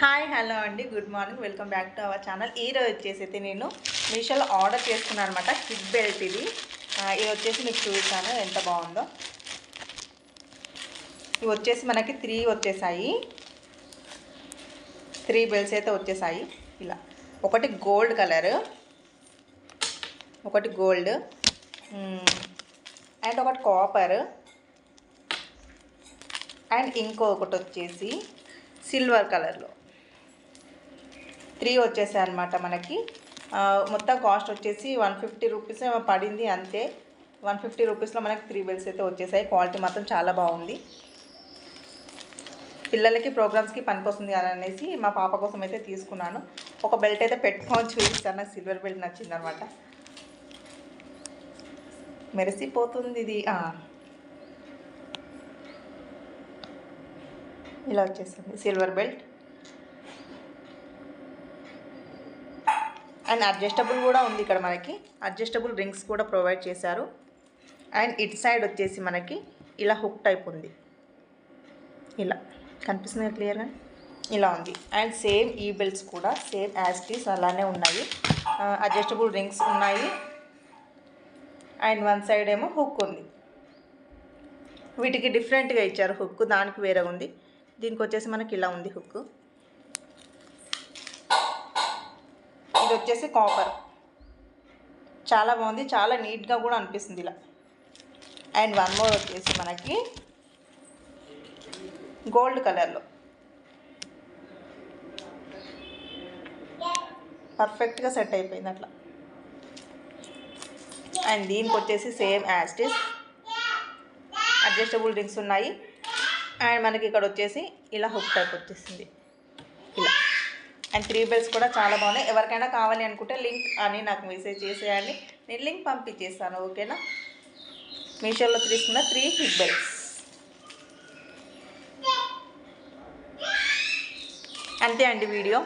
Hi hello అండి, good morning, welcome back to our channel. ఈరోజు వచ్చేసి అయితే నేను మీషోలో ఆర్డర్ చేసుకున్నాను అనమాట. కిడ్ బెల్ట్ ఇది వచ్చేసి మీకు చూసాను ఎంత బాగుందో. ఇవి వచ్చేసి మనకి 3 వచ్చేసాయి. 3 బెల్ట్స్ అయితే వచ్చేసాయి. ఇలా ఒకటి గోల్డ్ కలర్, ఒకటి గోల్డ్ అండ్ ఒకటి కాపర్ అండ్ ఇంకొకటి వచ్చేసి సిల్వర్ కలర్లో 3 వచ్చేసాయి అనమాట. మనకి మొత్తం కాస్ట్ వచ్చేసి 150 రూపీస్ పడింది అంతే. 150 రూపీస్లో మనకి 3 బెల్ట్స్ అయితే వచ్చేసాయి. క్వాలిటీ మాత్రం చాలా బాగుంది. పిల్లలకి ప్రోగ్రామ్స్కి పనికొస్తుంది అని అనేసి మా పాప కోసం అయితే తీసుకున్నాను. ఒక బెల్ట్ అయితే పెట్టుకొని చూపిస్తాను. నాకు సిల్వర్ బెల్ట్ నచ్చింది అనమాట. మెరిసిపోతుంది ఇది. ఇలా వచ్చేస్తుంది సిల్వర్ బెల్ట్. అండ్ అడ్జస్టబుల్ కూడా ఉంది. ఇక్కడ మనకి అడ్జస్టబుల్ రింగ్స్ కూడా ప్రొవైడ్ చేశారు. అండ్ ఇట్ సైడ్ వచ్చేసి మనకి ఇలా హుక్ టైప్ ఉంది. ఇలా కనిపిస్తుంది క్లియర్గా, ఇలా ఉంది. అండ్ సేమ్ ఈ బెల్ట్స్ కూడా సేమ్ యాజ్ ఇట్ ఈస్ అలానే ఉన్నాయి. అడ్జస్టబుల్ రింగ్స్ ఉన్నాయి. అండ్ వన్ సైడ్ ఏమో హుక్ ఉంది. వీటికి డిఫరెంట్గా ఇచ్చారు హుక్, దానికి వేరే ఉంది. దీనికి వచ్చేసి మనకి ఇలా ఉంది హుక్. ఇది వచ్చేసి కాపర్, చాలా బాగుంది, చాలా నీట్గా కూడా అనిపిస్తుంది ఇలా. అండ్ వన్ మోర్ వచ్చేసి మనకి గోల్డ్ కలర్లో పర్ఫెక్ట్గా సెట్ అయిపోయింది అట్లా. అండ్ దీనికి వచ్చేసి same as it is adjustable rings ఉన్నాయి. అండ్ మనకి ఇక్కడ వచ్చేసి ఇలా హుక్ టైప్ వచ్చేసింది ఇలా. అండ్ 3 బెల్ట్స్ కూడా చాలా బాగున్నాయి. ఎవరికైనా కావాలి అనుకుంటే లింక్ అని నాకు మెసేజ్ చేసేయండి, నేను లింక్ పంపించేస్తాను. ఓకేనా? మీషోలో తీసుకున్న 3 కిడ్ బెల్ట్స్. అంతే అండి వీడియో.